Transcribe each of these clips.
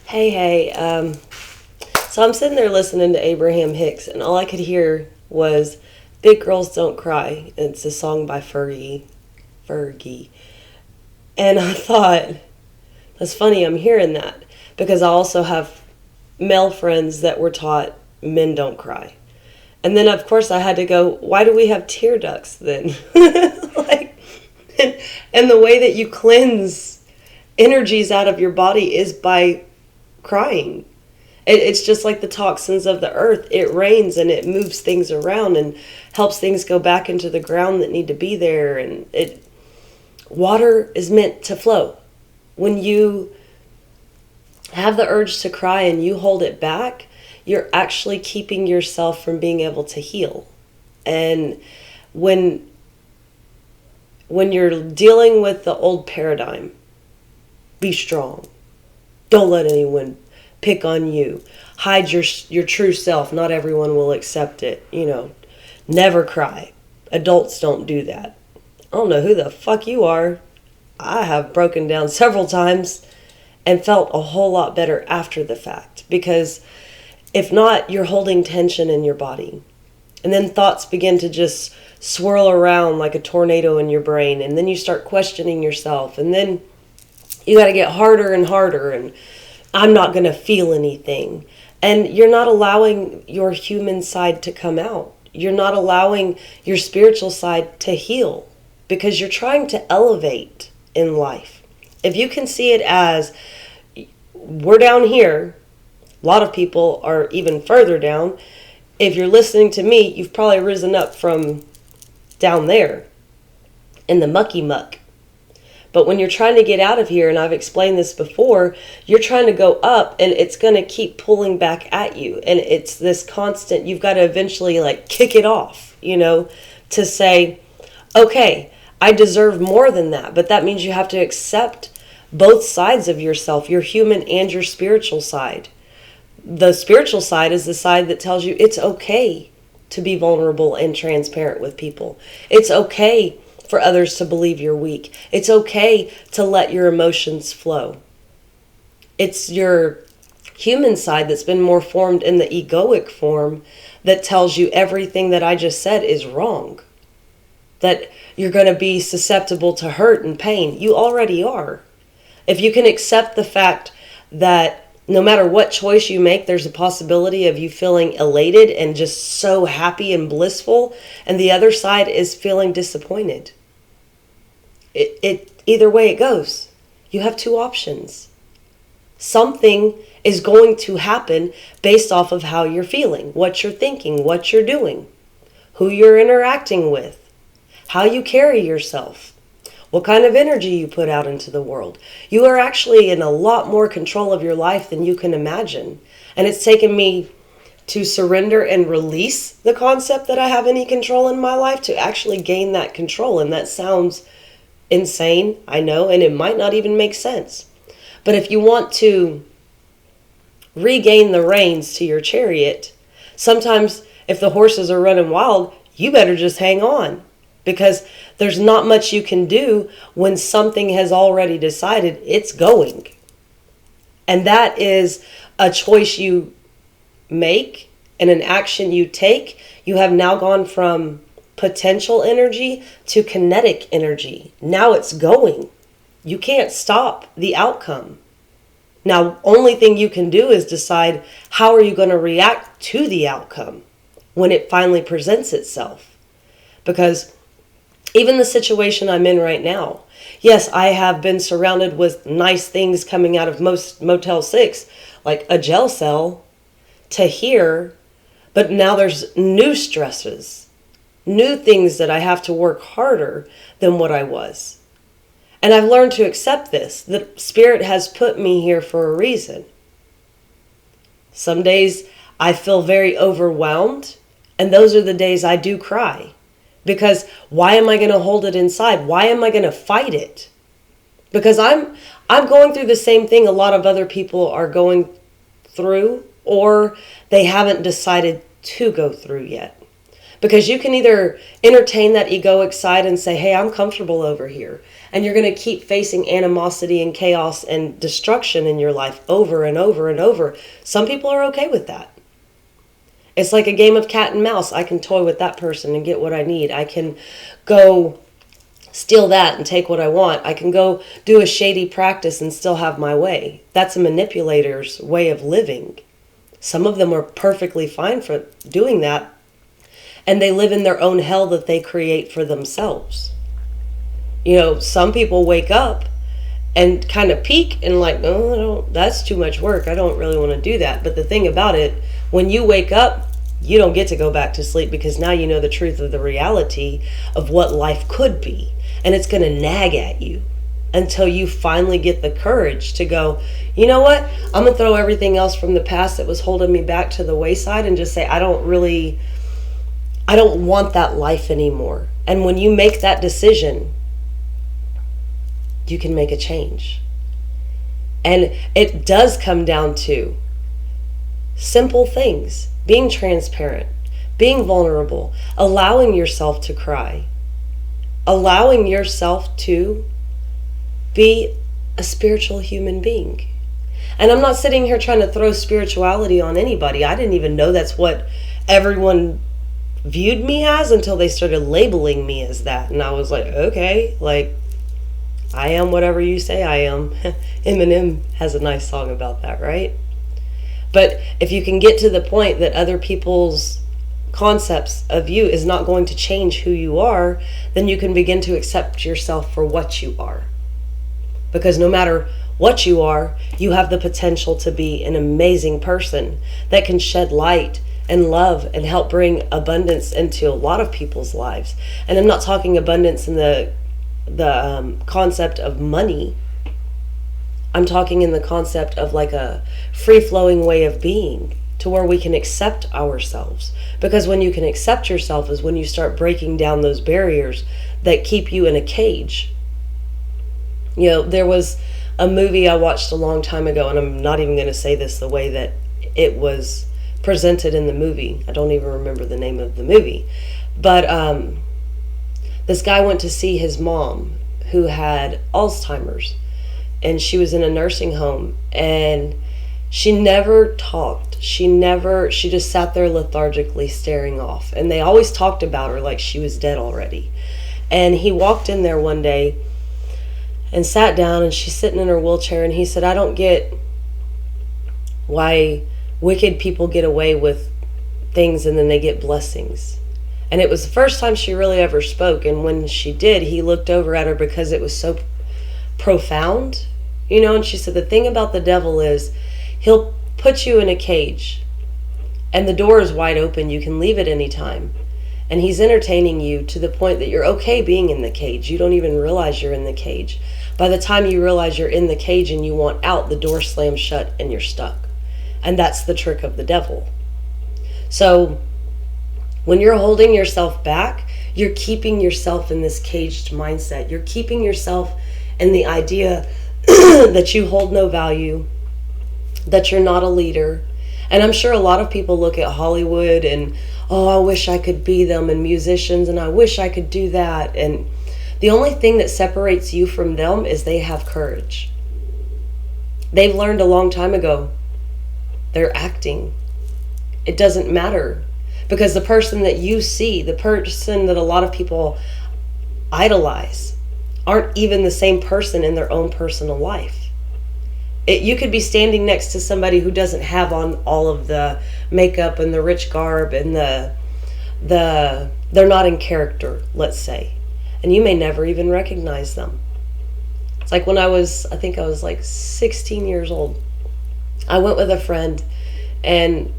Hey. So I'm sitting there listening to Abraham Hicks, and all I could hear was "Big Girls Don't Cry." It's a song by Fergie, and I thought that's funny. I'm hearing that because I also have male friends that were taught men don't cry, and then of course I had to go. Why do we have tear ducts then? like, and the way that you cleanse energies out of your body is by crying. It's just like the toxins of the earth. It rains and it moves things around and helps things go back into the ground that need to be there. And water is meant to flow. When you have the urge to cry and you hold it back, you're actually keeping yourself from being able to heal. And when you're dealing with the old paradigm, be strong. Don't let anyone pick on you. Hide your true self. Not everyone will accept it. Never cry. Adults don't do that. I don't know who the fuck you are. I have broken down several times and felt a whole lot better after the fact. Because if not, you're holding tension in your body. And then thoughts begin to just swirl around like a tornado in your brain. And then you start questioning yourself. And then you got to get harder and harder. And I'm not going to feel anything. And you're not allowing your human side to come out. You're not allowing your spiritual side to heal because you're trying to elevate in life. If you can see it as we're down here, a lot of people are even further down. If you're listening to me, you've probably risen up from down there in the mucky muck. But when you're trying to get out of here, and I've explained this before, you're trying to go up and it's going to keep pulling back at you. And it's this constant, you've got to eventually kick it off, to say, okay, I deserve more than that. But that means you have to accept both sides of yourself, your human and your spiritual side. The spiritual side is the side that tells you it's okay to be vulnerable and transparent with people. It's okay for others to believe you're weak. It's okay to let your emotions flow. It's your human side that's been more formed in the egoic form that tells you everything that I just said is wrong. That you're going to be susceptible to hurt and pain. You already are. If you can accept the fact that no matter what choice you make, there's a possibility of you feeling elated and just so happy and blissful, and the other side is feeling disappointed. Either way it goes. You have two options. Something is going to happen based off of how you're feeling, what you're thinking, what you're doing, who you're interacting with, how you carry yourself, what kind of energy you put out into the world. You are actually in a lot more control of your life than you can imagine. And it's taken me to surrender and release the concept that I have any control in my life to actually gain that control. And that sounds insane, I know, and it might not even make sense. But if you want to regain the reins to your chariot, sometimes if the horses are running wild, you better just hang on, because there's not much you can do when something has already decided it's going. And that is a choice you make and an action you take. You have now gone from potential energy to kinetic energy. Now it's going. You can't stop the outcome. Now, only thing you can do is decide how are you going to react to the outcome when it finally presents itself. Because even the situation I'm in right now, yes, I have been surrounded with nice things coming out of most Motel 6, like a jail cell, to here, but now there's new stresses, new things that I have to work harder than what I was. And I've learned to accept this, that Spirit has put me here for a reason. Some days I feel very overwhelmed, and those are the days I do cry. Because why am I going to hold it inside? Why am I going to fight it? Because I'm going through the same thing a lot of other people are going through, or they haven't decided to go through yet. Because you can either entertain that egoic side and say, hey, I'm comfortable over here. And you're going to keep facing animosity and chaos and destruction in your life over and over and over. Some people are okay with that. It's like a game of cat and mouse. I can toy with that person and get what I need. I can go steal that and take what I want. I can go do a shady practice and still have my way. That's a manipulator's way of living. Some of them are perfectly fine for doing that, and they live in their own hell that they create for themselves. Some people wake up and kind of peak and like, oh, that's too much work. I don't really want to do that. But the thing about it, when you wake up, you don't get to go back to sleep, because now you know the truth of the reality of what life could be. And it's going to nag at you until you finally get the courage to go, you know what? I'm going to throw everything else from the past that was holding me back to the wayside and just say, I don't want that life anymore. And when you make that decision, you can make a change. And it does come down to simple things: being transparent, being vulnerable, allowing yourself to cry, allowing yourself to be a spiritual human being. And I'm not sitting here trying to throw spirituality on anybody. I didn't even know that's what everyone viewed me as until they started labeling me as that. And I was like, okay, like, I am whatever you say I am. Eminem has a nice song about that, right? But if you can get to the point that other people's concepts of you is not going to change who you are, then you can begin to accept yourself for what you are. Because no matter what you are, you have the potential to be an amazing person that can shed light and love and help bring abundance into a lot of people's lives. And I'm not talking abundance in the concept of money. I'm talking in the concept of like a free-flowing way of being, to where we can accept ourselves. Because when you can accept yourself is when you start breaking down those barriers that keep you in a cage. There was a movie I watched a long time ago, and I'm not even going to say this the way that it was presented in the movie. I don't even remember the name of the movie. But this guy went to see his mom, who had Alzheimer's, and she was in a nursing home, and she never talked. She just sat there lethargically staring off. And they always talked about her like she was dead already. And he walked in there one day and sat down, and she's sitting in her wheelchair, and he said, I don't get why wicked people get away with things and then they get blessings. And it was the first time she really ever spoke. And when she did, he looked over at her because it was so profound, and she said, the thing about the devil is he'll put you in a cage and the door is wide open. You can leave at any time. And he's entertaining you to the point that you're okay being in the cage. You don't even realize you're in the cage. By the time you realize you're in the cage and you want out, the door slams shut and you're stuck. And that's the trick of the devil. So when you're holding yourself back, you're keeping yourself in this caged mindset. You're keeping yourself in the idea that you hold no value, that you're not a leader. And I'm sure a lot of people look at Hollywood and, oh, I wish I could be them, and musicians, and I wish I could do that. And the only thing that separates you from them is they have courage. They've learned a long time ago. They're acting. It doesn't matter. Because the person that you see, the person that a lot of people idolize, aren't even the same person in their own personal life. You could be standing next to somebody who doesn't have on all of the makeup and the rich garb and they're not in character, let's say. And you may never even recognize them. It's like when I think I was like 16 years old. I went with a friend and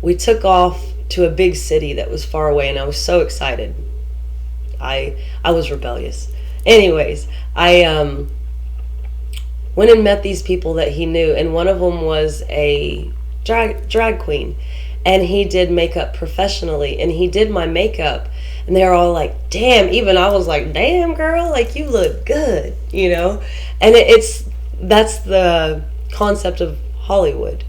we took off to a big city that was far away, and I was so excited. I was rebellious. Anyways, I went and met these people that he knew, and one of them was a drag queen, and he did makeup professionally, and he did my makeup, and they were all like, damn. Even I was like, damn, girl, like, you look good, and that's the concept of Hollywood.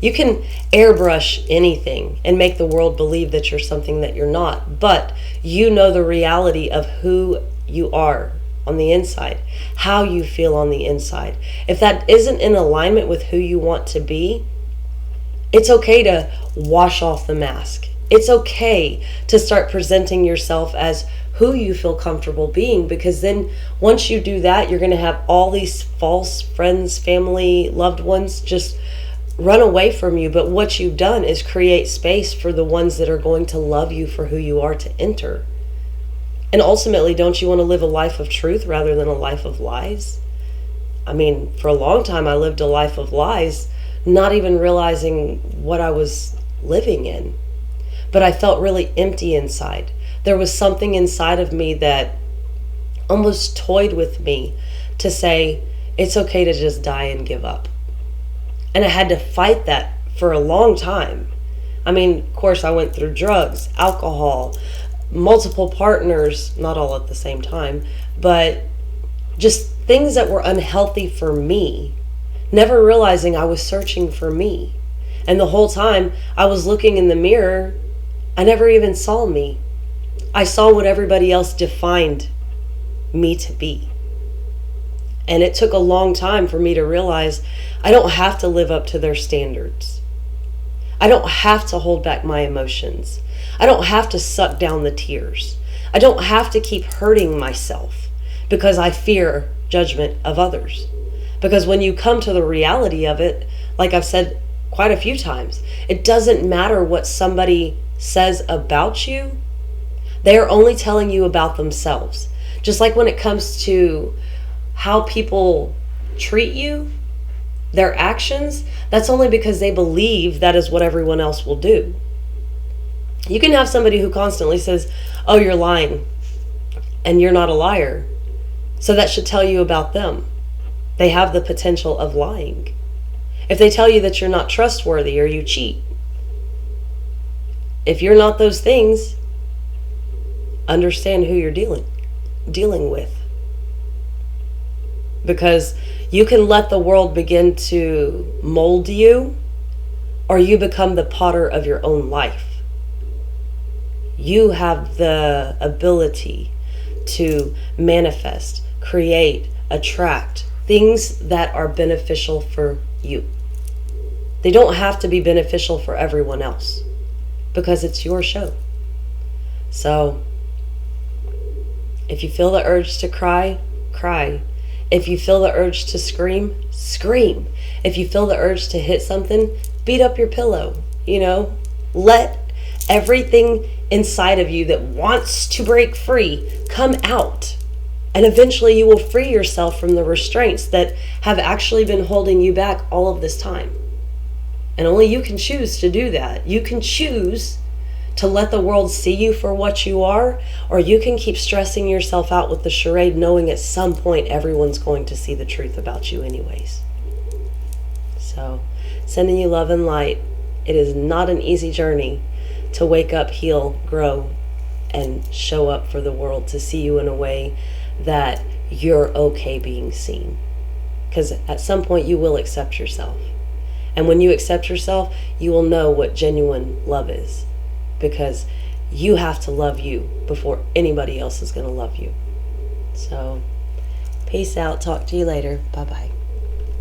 You can airbrush anything and make the world believe that you're something that you're not, but you know the reality of who you are. on the inside, how you feel on the inside. If that isn't in alignment with who you want to be, it's okay to wash off the mask. It's okay to start presenting yourself as who you feel comfortable being, because then once you do that, you're going to have all these false friends, family, loved ones just run away from you. But what you've done is create space for the ones that are going to love you for who you are to enter. And ultimately, don't you want to live a life of truth rather than a life of lies? I mean, for a long time, I lived a life of lies, not even realizing what I was living in. But I felt really empty inside. There was something inside of me that almost toyed with me to say, it's okay to just die and give up. And I had to fight that for a long time. I mean, of course, I went through drugs, alcohol, multiple partners, not all at the same time, but just things that were unhealthy for me, never realizing I was searching for me. And the whole time I was looking in the mirror, I never even saw me. I saw what everybody else defined me to be. And it took a long time for me to realize I don't have to live up to their standards. I don't have to hold back my emotions. I don't have to suck down the tears. I don't have to keep hurting myself because I fear judgment of others. Because when you come to the reality of it, like I've said quite a few times, it doesn't matter what somebody says about you. They are only telling you about themselves. Just like when it comes to how people treat you, their actions, that's only because they believe that is what everyone else will do. You can have somebody who constantly says, oh, you're lying, and you're not a liar. So that should tell you about them. They have the potential of lying. If they tell you that you're not trustworthy or you cheat, if you're not those things, understand who you're dealing with. Because you can let the world begin to mold you, or you become the potter of your own life. You have the ability to manifest, create, attract things that are beneficial for you. They don't have to be beneficial for everyone else because it's your show. So if you feel the urge to cry, cry. If you feel the urge to scream, scream. If you feel the urge to hit something, beat up your pillow. Let everything inside of you that wants to break free come out. And eventually you will free yourself from the restraints that have actually been holding you back all of this time. And only you can choose to do that. You can choose to let the world see you for what you are, or you can keep stressing yourself out with the charade, knowing at some point everyone's going to see the truth about you anyways. So, sending you love and light. It is not an easy journey to wake up, heal, grow, and show up for the world to see you in a way that you're okay being seen. Because at some point you will accept yourself. And when you accept yourself, you will know what genuine love is. Because you have to love you before anybody else is going to love you. So, peace out. Talk to you later. Bye-bye.